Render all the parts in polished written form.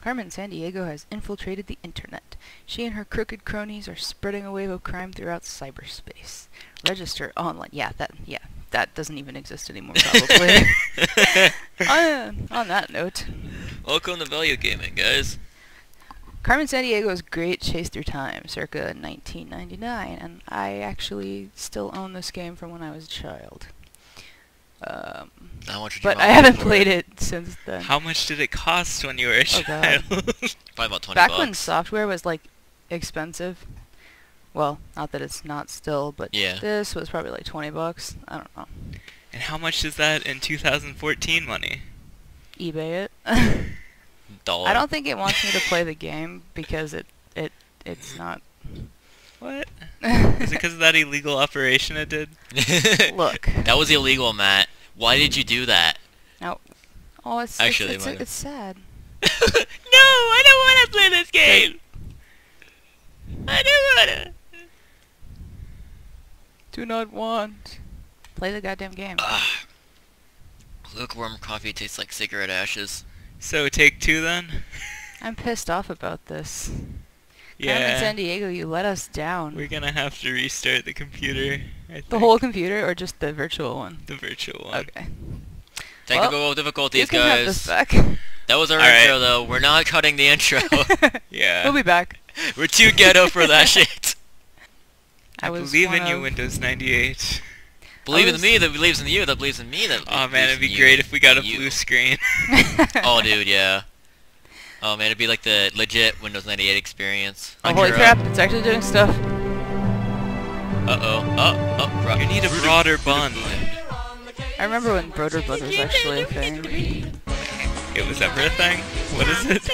Carmen Sandiego has infiltrated the internet. She and her crooked cronies are spreading a wave of crime throughout cyberspace. Register online. Yeah, that doesn't even exist anymore, probably. On that note. Welcome to Value Gaming, guys. Carmen Sandiego's Great Chase Through Time, circa 1999, and I actually still own this game from when I was a child. But I haven't played it since then. How much did it cost when you were a child? Probably about 20 Back bucks. when software was, like, expensive. Well, not that it's not still, but yeah. This was probably like 20 bucks. I don't know. And how much is that in 2014 money? eBay it. Dollar. I don't think it wants me to play the game because it's not. What? Is it because of that illegal operation it did? Look. That was illegal, Matt. Why did you do that? No. Oh, it's actually it's sad. No, I don't want to play this game. I don't want to. Do not want. Play the goddamn game. Lukewarm coffee tastes like cigarette ashes. So take two then? I'm pissed off about this. Yeah. Carmen Sandiego, you let us down. We're gonna have to restart the computer. I think. The whole computer or just the virtual one? The virtual one. Okay. Technical difficulties, you can guys. have this back. That was our All intro, right. though. We're not cutting the intro. Yeah. We'll be back. We're too ghetto for that shit. I believe in you, Windows 98. Believe in me that believes in you that believes in me that Oh man, it'd be believes in great if we got a you. blue screen. Oh, dude, yeah. Oh man, it'd be like the legit Windows 98 experience. Oh, holy crap, it's actually doing stuff. Uh-oh. You need a broader bun. I remember when Broderbund was actually a thing. It was ever a thing? What is it?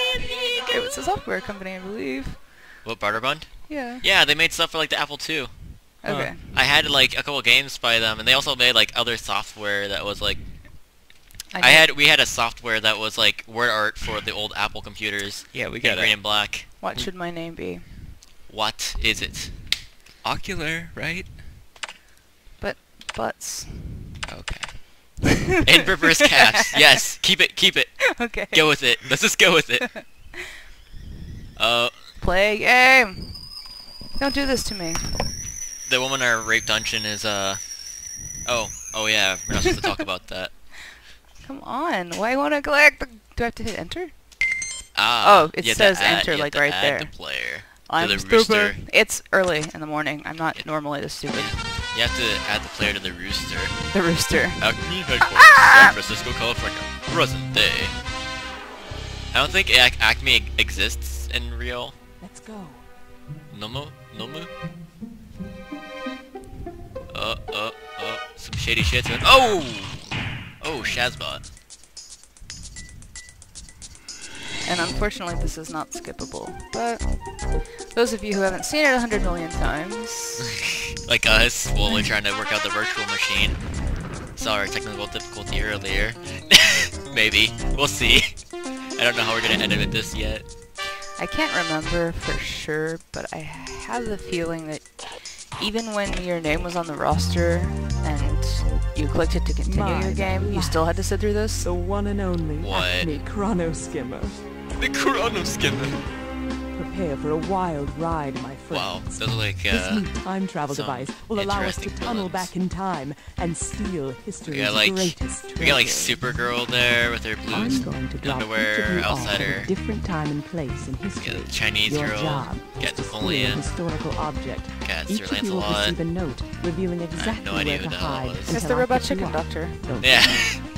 It was a software company, I believe. What, Barterbund? Yeah. Yeah, they made stuff for like the Apple II. Okay. I had like a couple games by them, and they also made like other software that was like. We had a software that was like word art for the old Apple computers. Yeah, we got green it. and black. What should my name be? What is it? Ocular, right? But butts. Okay. In reverse caps. Yes, keep it. Okay. Go with it. Let's just go with it. Play a game. Don't do this to me. The woman in our rape dungeon is Oh yeah, we're not supposed to talk about that. Come on. Why won't I click? Do I have to hit enter? Ah. Oh, it you have says to add, enter, you have like, to right add there. The player. I'm to the stupid. rooster. It's early in the morning. I'm not normally this stupid. You have to add the player to the rooster. The rooster. Acme headquarters, San Francisco, California. Present day. I don't think Acme exists in real. Let's go. Nomu? Some shady shit's going. Oh! Oh, Shazbot. And unfortunately, this is not skippable. But those of you who haven't seen it 100 million times... Like us, while we're trying to work out the virtual machine. Saw our technical difficulty earlier. Maybe. We'll see. I don't know how we're gonna edit this yet. I can't remember for sure, but I have the feeling that even when your name was on the roster and you clicked it to continue your game, you still had to sit through this? The one and only What? Acme Chrono Skimmer. The Chrono Skimmer. Prepare for a wild ride, my friends. Wow, those are like This new time travel some device will allow us to interesting tunnel villains. back in time and steal history's like- greatest treasure. We got like Supergirl there with her blue I'm going to drop each of underwear you off outside at her. a different time and place in history. Yeah, the Chinese Your girl. job is Got to steal a Napoleon. historical object. Got Sir Each of you will Lancelot. receive a note revealing exactly no idea where to who that hide was. until It's the I robot pick you chicken up. doctor. Don't Yeah.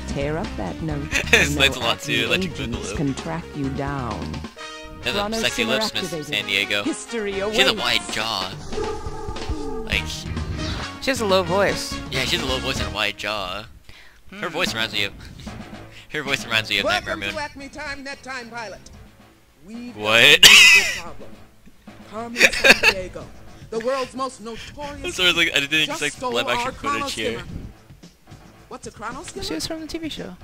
tear up that note. It's and no Lancelot too, Acme Electric agents Boogaloo. can track you down. There's a Chrono sexy Skimmer lips, Miss activated. San Diego. History She awaits. has a wide jaw. Like, She has a low voice. yeah, she has a low voice and a wide jaw. Her voice reminds me of. Her voice reminds me of Nightmare Welcome Moon. to Acme Time, Net Time Pilot. We've got What? a major problem. Carmen Sandiego, the world's most notorious. So I was like, I didn't just expect stole live our action chrono footage here. skimmer. What's a chrono skimmer? She was from the TV show.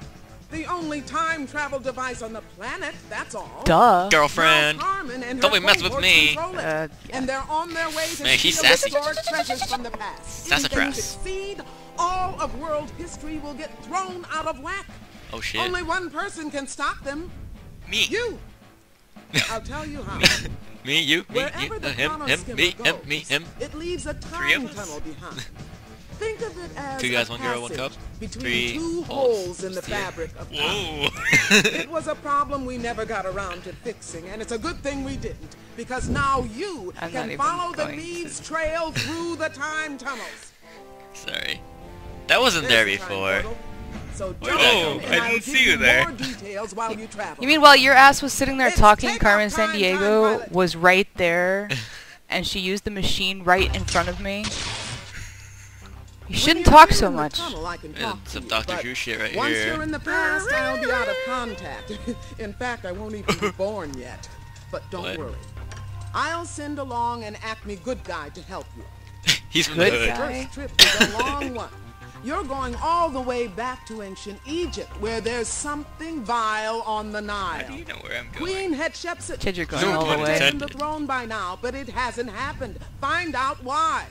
The only time travel device on the planet. That's all. Duh. Girlfriend. Now Carmen and Don't her be messing with cohorts me. control it. Yeah. And they're on their way to Man, she's steal sassy. historic treasures from the past. Sassafras. Anything to succeed, all of world history will get thrown out of whack. Oh shit. Only one person can stop them. Me. You. I'll tell you how. Me, you, me, Wherever you, the him, chrono him, skimmer me, goes, him, me, him. it leaves a Three of time us. tunnel behind. Think of it as Two guys, a one girl, one cup. passage between Three two holes. holes in the Steer. fabric of time. Whoa. It was a problem we never got around to fixing, and it's a good thing we didn't, because now you I'm not can even follow the going thieves' to. trail through the time tunnels. Sorry. That wasn't there There's the time before. portal. So Where jump did that in go? and I I'll didn't give see you there. More details while you travel. You mean while your ass was sitting there It's talking, take Carmen off time, Sandiego pilot. was right there, and she used the machine right in front of me? You shouldn't When you're talk here so in the much. tunnel, I can Yeah, talk some to you, Dr. but Drew shit right once here. you're in the past, I'll be out of contact. In fact, I won't even be born yet. But don't What? worry. I'll send along an Acme good guy to help you. He's from Good the hood. guy. First trip is a long one. You're going all the way back to ancient Egypt, where there's something vile on the How do Nile. you know where I'm going? Queen Hatshepsut Kid, you're going No all pun the way. taken the throne by now, but it hasn't happened. Find out why.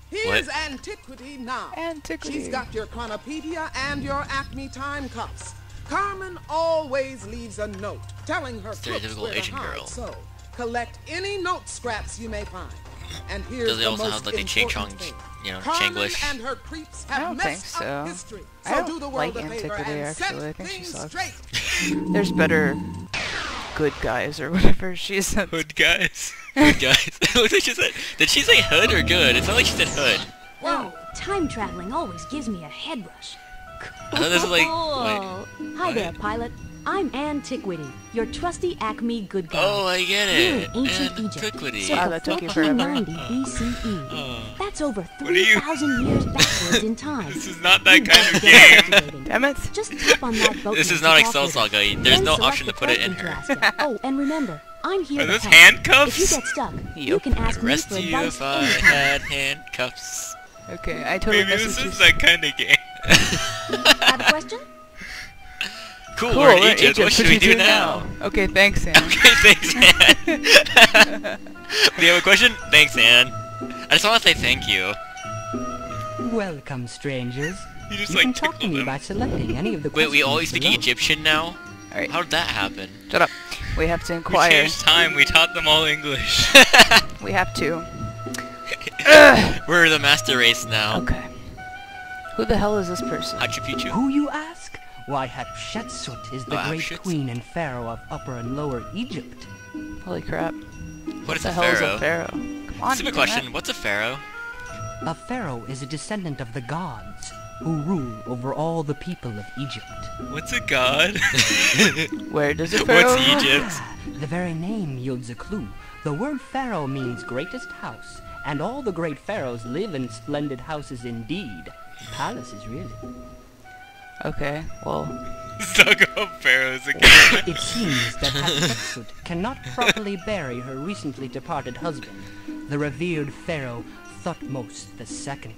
Here's Antiquity now. Antiquity. She's got your Chronopedia and your Acme time cups. Carmen always leaves a note telling her crooks Stereotypical where to Asian hide, girl. so collect any note scraps you may find. And here's Does it the also most have like a ching chong, important thing. you know, Carmen Chinglish? and her creeps I have don't think messed so. up history. So I don't do the like world a favor Antiquity, and actually. I set think she things sucks. straight. There's better good guys or whatever she said. Hood guys. Hood guys. It looks like she said. Did she say hood or good? It's not like she said hood. Wow, time traveling always gives me a head rush. I thought this was like. Cool. Hi there, pilot. I'm Antiquity, your trusty Acme good guy. Oh, I get We're it. in ancient And Egypt, quickly. circa Wow, that took you forever. 1490 BCE. That's over What are you- 3,000 years backwards in time. This is not that You kind better of get game. investigating. Damn it. Just tap on that boat. This is next not to Excel talk with us. Saga. There's Then no select option the to put it in question her. to ask us. Oh, and remember, I'm here Are to those help. handcuffs? If you get stuck, you Yup. can ask me Rest for of you advice if I anytime. had handcuffs. Okay, I totally Maybe missed this what you is said. that kind of game. Have a question? Cool, Cool, we're in Egypt. What should we do now? Okay, thanks, Sam. Okay, thanks, Ann. Do you have a question? Thanks, Ann. I just want to say thank you. Welcome, strangers. You just You like can talk to tickled me him. by selecting any of the Wait, questions we always speaking below. Egyptian now? Alright, How did that happen? shut up. We have to We inquire. changed time. We taught them all English. We have to. We're the master race now. Okay. Who the hell is this person? Hachu Picchu? Who, you ask? Why, Hatshepsut is the Oh, great Hatshepsut. queen and pharaoh of Upper and Lower Egypt. Holy crap. What is the a hell is pharaoh? a pharaoh? Come on, Stupid damn it. question. What's a pharaoh? A pharaoh is a descendant of the gods who rule over all the people of Egypt. What's a god? Where does a pharaoh What's live? Egypt? The very name yields a clue. The word pharaoh means greatest house, and all the great pharaohs live in splendid houses indeed. Palaces, really. Okay, well, Let's talk about pharaohs again. It seems that Hatshepsut cannot properly bury her recently departed husband, the revered pharaoh Thutmose II.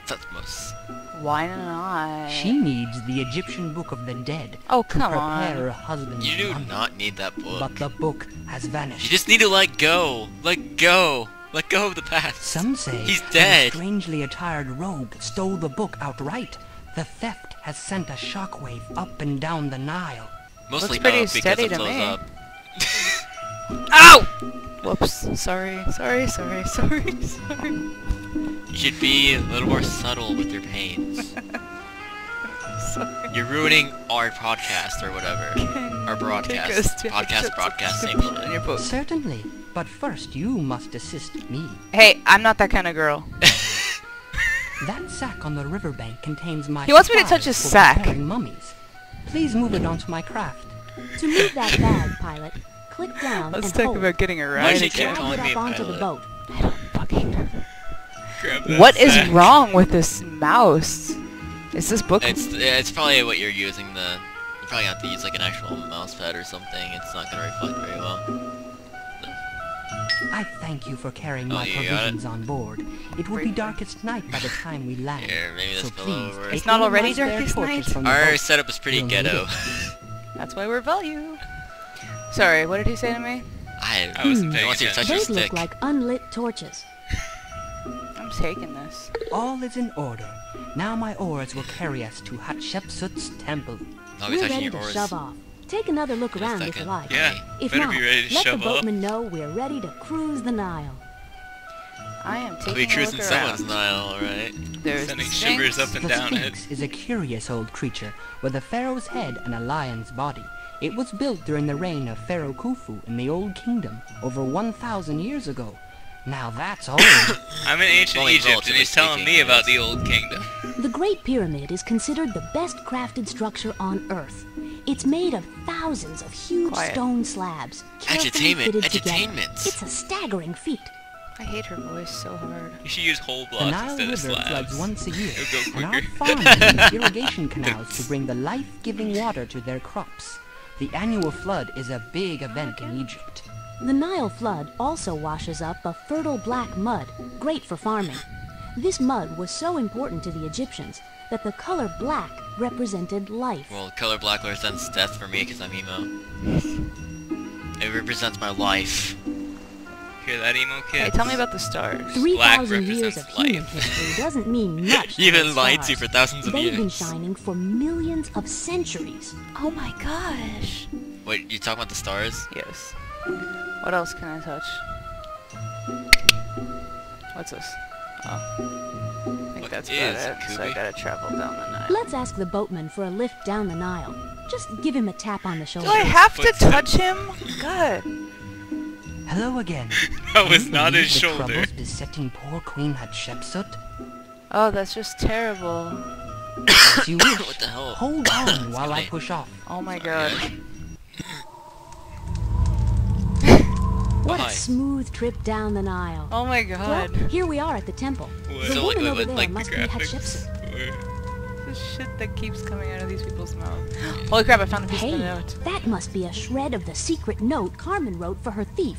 Thutmose. why not? She needs the Egyptian Book of the Dead Oh, to come prepare her on. husband's You do mummy. not need that book. But the book has You vanished. just need to let go. Let go. Let go of the past. Some say He's that dead. a strangely attired rogue stole the book outright. The theft has sent a shockwave up and down the Nile. Mostly Looks pretty up because steady it to blows me. up. Ow! Whoops. Sorry. Sorry. You should be a little more subtle with your pains. Sorry. You're ruining our podcast or whatever. Our broadcast. Broadcast, same in shit. your book. Certainly, but first you must assist me. Hey, I'm not that kind of girl. That sack on the riverbank contains my He wants me to supplies touch his for sack. preparing mummies. Please move it onto my craft. To move that bag, pilot, click down Let's and talk hold. about getting a Why ride did you again. keep calling Drag me it a up onto the pilot? boat. I don't fucking know. Grab that What is sack. wrong with this mouse? Is this book? It's probably what you're using the... You probably have to use like an actual mouse pad or something. It's not gonna reflect very well. I thank you for carrying Oh, my you got it? provisions on board. It will be darkest night by the time we land. Here, maybe so this below please, over. take It's not one of my already spare darkest torches night? from the Our boat. setup is pretty You'll need ghetto. it. That's why we're value. Sorry, what did he say to me? I wasn't I paying want you to touch attention. your Those stick. look like unlit torches. I'm taking this. All is in order. Now my oars will carry us to Hatshepsut's temple. I'll be We're touching ready your to oars. shove off. Take another look Just around a if you second. like. Yeah, If better not, be ready to let the shovel up. boatman know we're ready to cruise the Nile. I am I'll be taking a look cruising someone's around. Nile, alright? There's Sending the shivers Sphinx. up and The down it. Sphinx is a curious old creature with a pharaoh's head and a lion's body. It was built during the reign of Pharaoh Khufu in the Old Kingdom over 1,000 years ago. Now that's old. I'm in ancient Only Egypt, and relatively he's telling speaking, me about yes. the Old Kingdom. The Great Pyramid is considered the best crafted structure on Earth. It's made of thousands of huge Quiet. stone slabs, carefully Edutainment, fitted together. edutainment. It's a staggering feat. I hate her voice so hard. You should use whole The blocks Nile instead of River slabs. floods once a year, It'll go and our quicker. farmers use irrigation canals to bring the life-giving water to their crops. The annual flood is a big event in Egypt. The Nile flood also washes up a fertile black mud, great for farming. This mud was so important to the Egyptians that the color black represented life. Well, color black represents death for me because I'm emo. It represents my life. Hear that, emo kid? Hey, tell me about the stars. 3,000 years of represents human life. history doesn't mean much to Even those lied to stars. for thousands of They've been years. shining for millions of centuries. Oh my gosh. Wait, you talking about the stars? Yes. What else can I touch? What's this? Oh. I think What that's is about it. So I Kubi? gotta travel down the Nile. Let's ask the boatman for a lift down the Nile. Just give him a tap on the shoulder. Do I have to Footsteps. touch him? God. Hello again. That was Can you not believe his the shoulder. troubles besetting poor Queen Hatshepsut? Oh, that's just terrible. As you wish. What the hell? Hold on while I Excuse me. push off. Oh my god. What Why? a smooth trip down the Nile. Oh my Well, god. here we are at the temple. What? The So, woman wait, over wait, there Like the must be graphics. Hatshepsut. Or- The shit that keeps coming out of these people's mouths. Holy crap, I found a piece Hey, of the note. that must be a shred of the secret note Carmen wrote for her thief.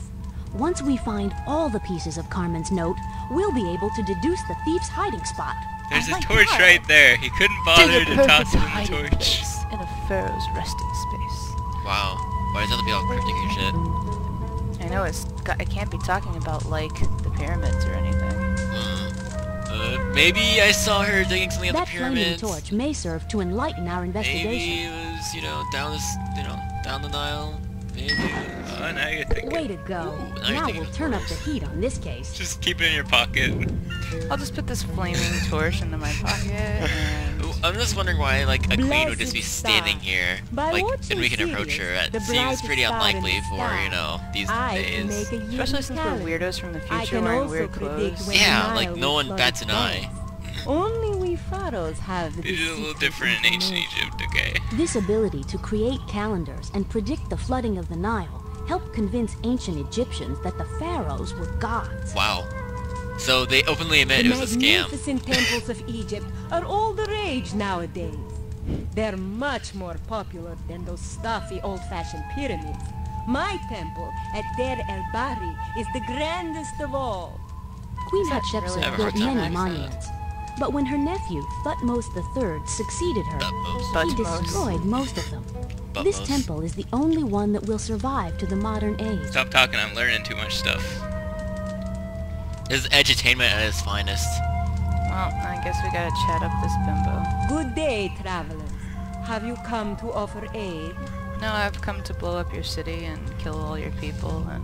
Once we find all the pieces of Carmen's note, we'll be able to deduce the thief's hiding spot. There's Oh a my torch God. right there. He couldn't bother Dig a to perfect toss it in hiding the torch. place in a pharaoh's resting space. Wow. Why does it have to be all cryptic and shit? I know I can't be talking about like the pyramids or anything. Maybe I saw her digging something at the That flaming pyramids. torch may serve to enlighten our investigation. Maybe it was, down the Nile. Maybe it was... Oh, now you're thinking. Way to go. Ooh, now you're Now thinking we'll of turn up the worse. heat on this case. Just keep it in your pocket. I'll just put this flaming torch into my pocket and... Ooh, I'm just wondering why, like, a queen would just be Blessed standing star. here, By like, watching and we can approach her. Sirius, It the seems brightest pretty star in unlikely the for, sky, these I days. can make a Especially yearly since we're calendar. weirdos from the I future can wearing also weird predict clothes. when Yeah, the like, Nile no will one flood bats an eye. best. Only we pharaohs have the It is a little secret different in ancient information. Egypt, okay? This ability to create calendars and predict the flooding of the Nile helped convince ancient Egyptians that the pharaohs were gods. Wow. So they openly admit The it was a scam. magnificent temples of Egypt are all the rage nowadays. They're much more popular than those stuffy old-fashioned pyramids. My temple at Deir el-Bahri is the grandest of all. Queen that Hatshepsut really Never built heard something many like that. monuments. But when her nephew, Thutmose III, succeeded her, he Thutmose. destroyed most of them. This Thutmose. temple is the only one that will survive to the modern age. Stop talking, I'm learning too much stuff. This is edutainment at its finest. Well, I guess we gotta chat up this bimbo. Good day, travelers. Have you come to offer aid? No, I've come to blow up your city and kill all your people and...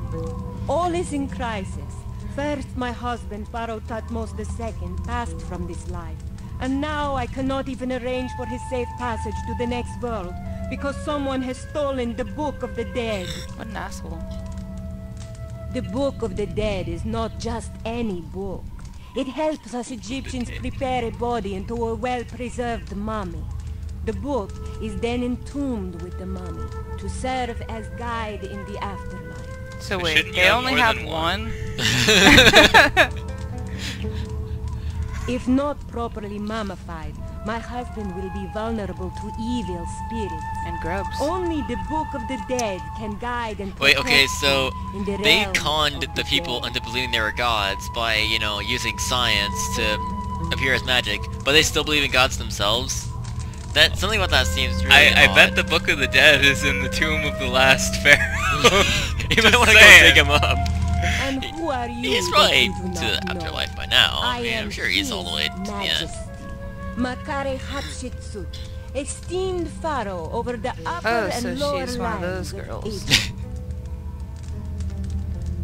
All is in crisis. First, my husband, Pharaoh Thutmose II, passed from this life. And now I cannot even arrange for his safe passage to the next world because someone has stolen the Book of the Dead. What an asshole. The Book of the Dead is not just any book. It helps us Egyptians prepare a body into a well-preserved mummy. The book is then entombed with the mummy to serve as guide in the afterlife. So But wait, shouldn't they you have only more have than one? If not properly mummified, my husband will be vulnerable to evil spirits. And grubs. Only the Book of the Dead can guide and Wait, protect okay, so him in the they realm conned of the people dead. into believing they were gods by, using science to appear as magic, but they still believe in gods themselves? That something about that seems really I odd. bet the Book of the Dead is in the tomb of the last pharaoh. You might want to go saying. dig him up. And who are you? He's that probably you do to not the know? afterlife by now. I mean, am I'm sure he's all the way to His the end. Majesty, Makare Hatshepsut, esteemed pharaoh over the upper Oh, so and lower she's one of those lands of girls. Egypt.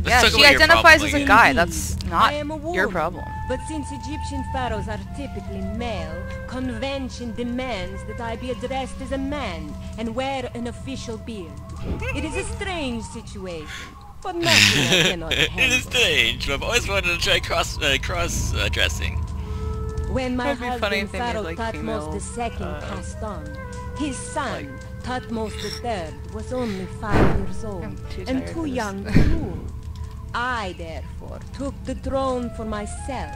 Yeah, Let's talk she about your identifies problem as a again. guy. Indeed, That's not I am a your woman, problem. But since Egyptian pharaohs are typically male, convention demands that I be addressed as a man and wear an official beard. It is a strange situation, but nothing I cannot handle. It is strange. I've always wanted to try cross dressing. When my It'd be funny husband if they made, Pharaoh like, Thutmose female, II passed on, his son Thutmose III was only 5 years old I'm too and tired too for this. young to rule. I therefore took the throne for myself,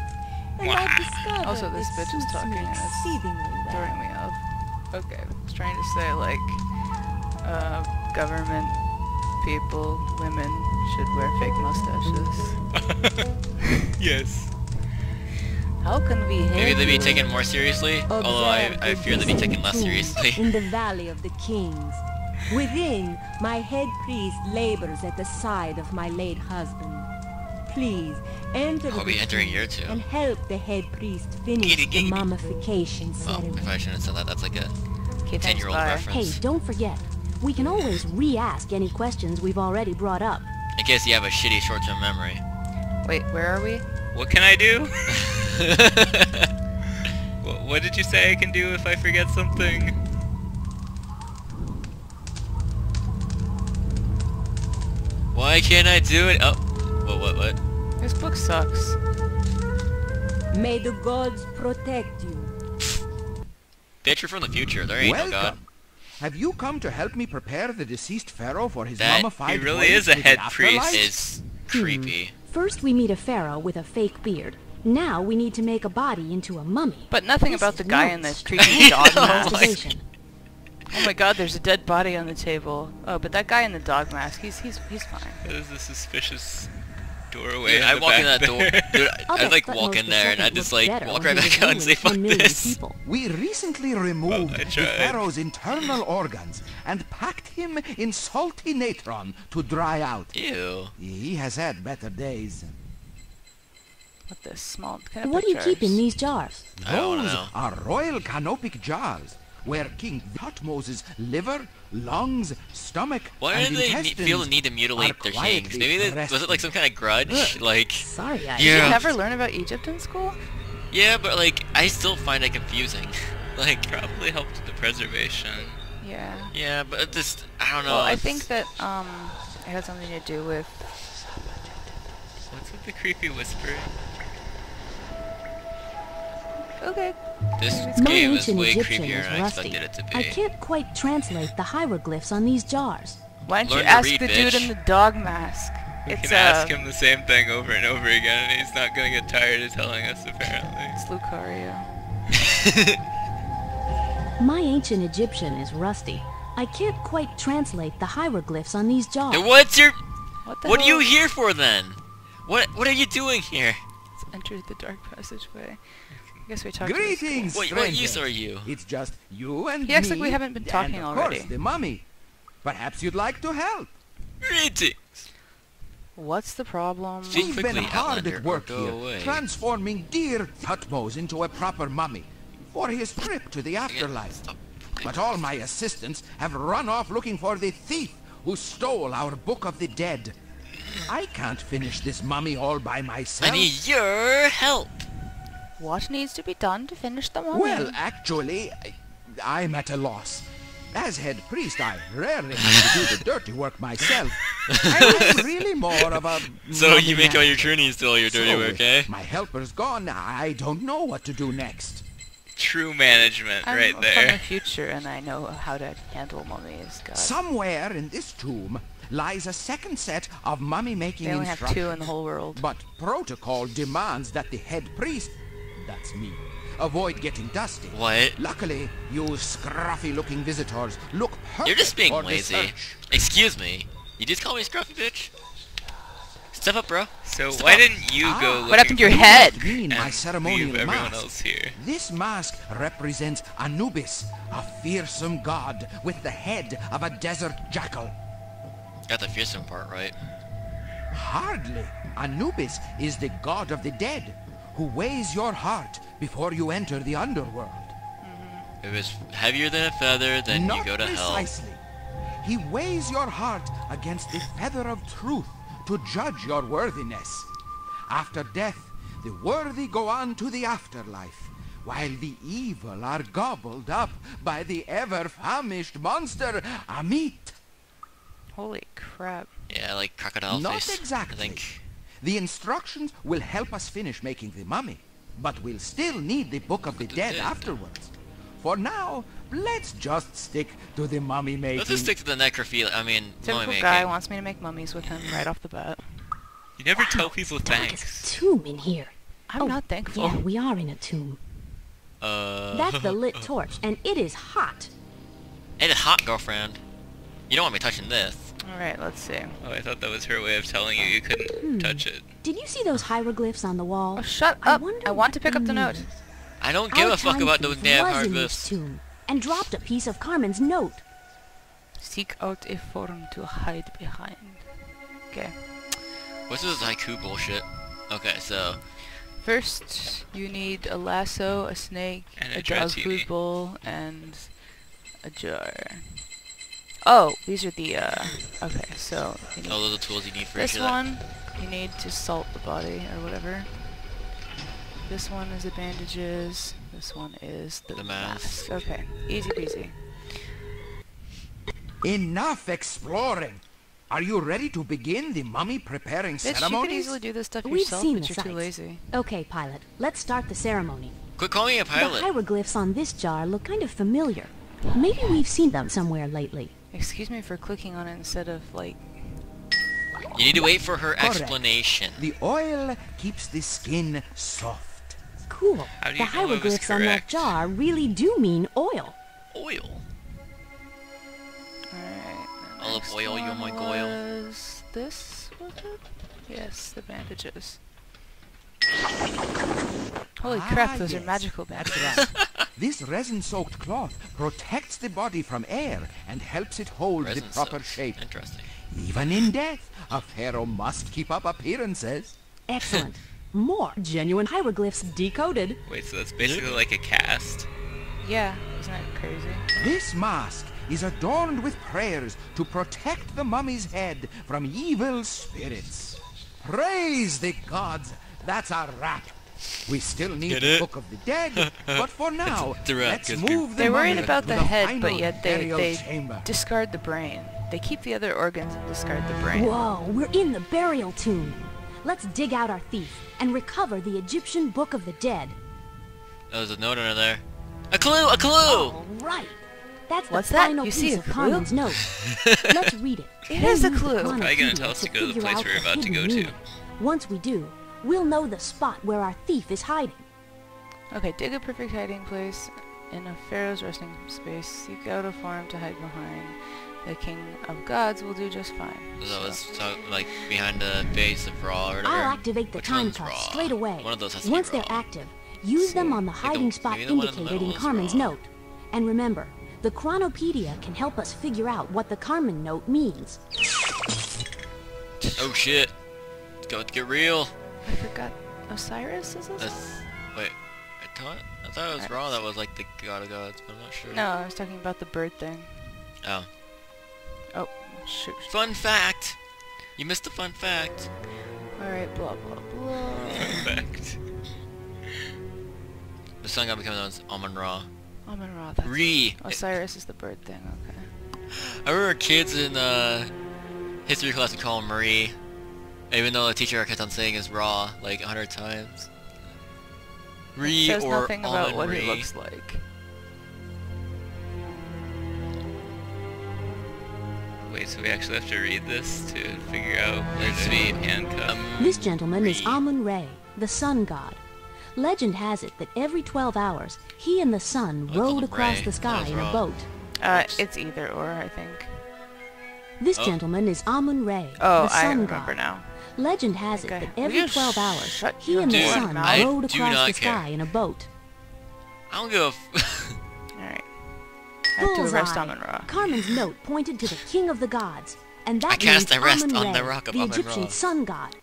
and I discovered Also, this it bitch is suits talking me and it's exceedingly well. throwing me off. Okay, I was trying to say, like, government people, women, should wear fake mustaches. Yes. How can we hate Maybe they'd be you? taken more seriously. Although I fear they'd be taken less seriously. In the Valley of the Kings. Within, my head priest labors at the side of my late husband. Please, enter I'll be the entering tomb here too. and help the head priest finish the mummification Oh, ceremony. if I shouldn't have said that, that's like a Okay, thanks, 10-year-old bye. Hey, reference. don't forget, we can always re-ask any questions we've already brought up. In case you have a shitty short-term memory. Wait, where are we? What can I do? What did you say I can do if I forget something? Why can't I do it? Oh, what? This book sucks. May the gods protect you. Bitch, you're from the future. There ain't no god. Welcome. Have you come to help me prepare the deceased pharaoh for his That- mummified he really voyage is a to the head afterlife? priest. Is creepy. First we meet a pharaoh with a fake beard. Now we need to make a body into a mummy. But nothing This about the is guy in the nuts. creepy dog mask. Investigation. Oh my god, there's a dead body on the table. Oh, but that guy in the dog mask, he's fine. That is a suspicious doorway. Dude, I walk in that door. Dude, I'll I'd bet like Thutmose walk in the there and second I'd just looked like better walk when right he was back out and say ruling fuck 10 million this. people. We recently removed I the tried. pharaoh's internal organs and packed him in salty natron to dry out. Ew. He has had better days. What the small kind of What do you keep in these jars? I don't Those know. are royal canopic jars, where King Thutmose's liver, lungs, stomach, Why and do they intestines feel the need to mutilate are their quietly kings? Maybe was it like some kind of grudge? Like, Sorry, I Did you Yeah. never learn about Egypt in school? yeah, but like I still find it confusing. Like, Probably helped with the preservation. Yeah. yeah, but it just I don't know. Well, I it's- think that it had something to do with What's with the creepy whispering? okay. this My game is ancient way Egyptian creepier is than I rusty. expected it to be. I can't quite translate the hieroglyphs on these jars. Why don't Learn you to ask read, the dude bitch. in the dog mask? We It's can ask him the same thing over and over again, and he's not gonna get tired of telling us. Apparently. It's Lucario. My ancient Egyptian is rusty. I can't quite translate the hieroglyphs on these jars. And what's your? What the What are hell? you here for then? What are you doing here? Let's enter the dark passageway. I guess we talked to this Greetings, What strangers. use are you? It's just you and He acts like me, we haven't been talking and of already. course the mummy. Perhaps you'd like to help. Greetings. What's the problem? Speak We've quickly, been hard Outlander, at work or go here, away. transforming dear Thutmose into a proper mummy for his trip to the afterlife. Stop. But all my assistants have run off looking for the thief who stole our Book of the Dead. I can't finish this mummy all by I myself. need your help. What needs to be done to finish the mummy? Well, actually, I'm at a loss. As head priest, I rarely have to do the dirty work myself. I'm really more of a So mummy you make man. all your journeys do all your dirty So, work, with eh? My helper's gone. I don't know what to do next. True management, I'm right from there. the future and I know how to handle mummies. God. Somewhere in this tomb lies a second set of mummy-making They only have instructions. 2 in the whole world. But protocol demands that the head priest, that's me, avoid getting dusty. What? Luckily, you scruffy-looking visitors look perfect You're just being for the lazy. search. Excuse me. You just call me scruffy bitch? Step up, bro. So Step why up. didn't you go looking What happened to your for the head? book Mean my and ceremonial leave everyone mask. else here? This mask represents Anubis, a fearsome god with the head of a desert jackal. Got the fearsome part right. Hardly. Anubis is the god of the dead, who weighs your heart before you enter the underworld. If it's heavier than a feather, then Not you go to hell. precisely. He weighs your heart against the feather of truth to judge your worthiness. After death, the worthy go on to the afterlife, while the evil are gobbled up by the ever-famished monster, Amit. Holy crap. Yeah, like crocodile Not face. exactly. I think. The instructions will help us finish making the mummy, but we'll still need the Book of the Dead afterwards. For now, let's just stick to the mummy making. Let's just stick to the necrophilia. I mean, mummy Typical making. guy wants me to make mummies with him right off the bat. You never tell people Dark as thanks. a tomb in here. I'm not thankful. Yeah, we are in a tomb. That's the lit torch, and it is hot. It is hot, girlfriend. You don't want me touching this. Alright, let's see. Oh, I thought that was her way of telling you couldn't touch it. Did you see those hieroglyphs on the wall? Oh, shut I up! wonder I want what to pick up the they note. mean. I don't give Our a fuck time about those thief damn was in this hieroglyphs. tomb and dropped a piece of Carmen's note. Seek out a form to hide behind. Okay. What's this haiku bullshit? Okay, so First, you need a lasso, a snake, And a a dog dratini. food bowl, and a jar. Oh, these are the, okay, so you need all of the tools you need for this each of that. one, you need to salt the body, or whatever. This one is the bandages, this one is the mask. Okay, easy peasy. Enough exploring. Are you ready to begin the mummy preparing Bitch, you ceremonies? could easily do this stuff We've yourself, seen but the you're too sights. lazy. Okay, pilot, let's start the ceremony. Quit calling me a The pilot. hieroglyphs on this jar look kind of familiar. Maybe we've seen them somewhere lately. Excuse me for clicking on it instead of, like... You need to wait for her Correct. explanation. The oil keeps the skin soft. Cool. How do The you know it was hieroglyphs on that correct? jar really do mean oil. Oil. Alright, the Olive next oil, you one my goyle. was this, was it? Yes, the bandages. Holy crap, those are yes. magical bandages. This resin-soaked cloth protects the body from air and helps it hold Resin the proper soaked. shape. Interesting. Even in death, a pharaoh must keep up appearances. Excellent. More genuine hieroglyphs decoded. Wait, so that's basically like a cast? Yeah, isn't that crazy? This mask is adorned with prayers to protect the mummy's head from evil spirits. Praise the gods! That's a wrap. We still need Get the it? Book of the Dead, but for now, It's a wrap, let's 'cause move the They're worried mummy about to the head, but final yet burial they chamber. discard the brain. They keep the other organs and discard the brain. Whoa, we're in the burial tomb. Let's dig out our thief and recover the Egyptian Book of the Dead. Oh, there's a note under there. A clue! A clue! All right. That's What's the that? final You see piece a of clue? Carmen's note. Let's read it. It We'll is a use the clue. Probably gonna tell Chronopedia us to go to the figure place out we're the about to hidden go to. meaning. Once we do, we'll know the spot where our thief is hiding. Okay, dig a perfect hiding place in a pharaoh's resting space. Seek out a farm to hide behind. The king of gods will do just fine. So it's like behind the base of Ra or whatever. I'll activate the Which time one's cuffs Ra? straight away. One of those has to Once be they're Ra. active, use them on the hiding spot maybe the one in the indicated middle in is Carmen's Ra. note. And remember, the Chronopedia can help us figure out what the Carmen note means. Oh shit. Let's go, get real. I forgot. Osiris, is this? That's... Wait. I thought it was Ra that was like the god of gods, but I'm not sure. No, I was talking about the bird thing. Oh. Oh, shoot. Fun fact! You missed a fun fact. Alright, blah blah blah. Perfect. The sun god becoming known as Amun-Ra. Amun-Ra, that's Re. Osiris is the bird thing, okay. I remember kids in history class would call him Marie, even though the teacher kept on saying is Ra like 100 times. Re It says or nothing about what he Amun-Re. looks like. Wait, so we actually have to read this to figure out where Let's to see. handcuff? This gentleman is Re. Amun-Re, the sun god. Legend has it that every 12 hours, he and the sun I called rode him across Ray. the sky That was in a wrong. boat. It's either or, I think. This Oh. gentleman is Amun-Re, Oh, the sun I remember god. now. Legend has it Okay. that Will every you 12 hours, shut he your and the Dude, sun I rode do across not the care. sky in a boat. I don't give a f Alright. I have to arrest Bullseye. Amun-Ra. Carmen's note pointed to the king of the gods, and that I cast means arrest on Amun-Re, the rock of the Amun-Ra. Egyptian sun god.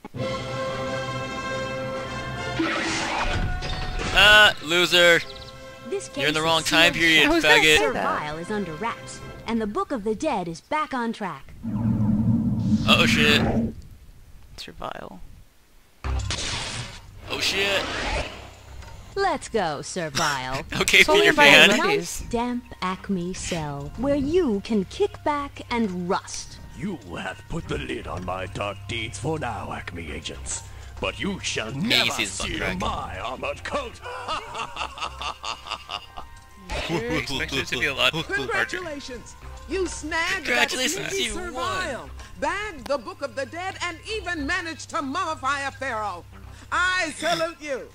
loser. This case You're in the is wrong time sealed period, I was gonna faggot. say Sir that. Vile is under wraps, and the Book of the Dead is back on track. Oh shit. Sir Vile. Oh shit. Let's go, Sir Vile. Okay, So Peter many Vile Pan. monkeys. Nice, damp Acme cell where you can kick back and rust. You have put the lid on my dark deeds for now, Acme agents. But you shall never sees butt see crack. my armored coat. Expect it to be a lot harder. Congratulations! You snagged Congratulations, that sneaky you Sir won. Vile, bagged the Book of the Dead, and even managed to mummify a pharaoh. I salute you.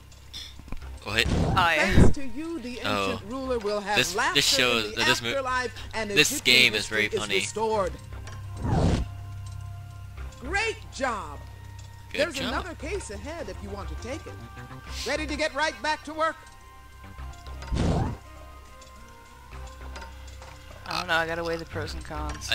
What? Thanks to you, the ancient Oh. ruler will have This laughter shows in the that this mo- afterlife, and this Egyptian game is very history funny. restored. Great job. Good There's job. another case ahead if you want to take it. Ready to get right back to work? I don't know, I gotta weigh the pros and cons.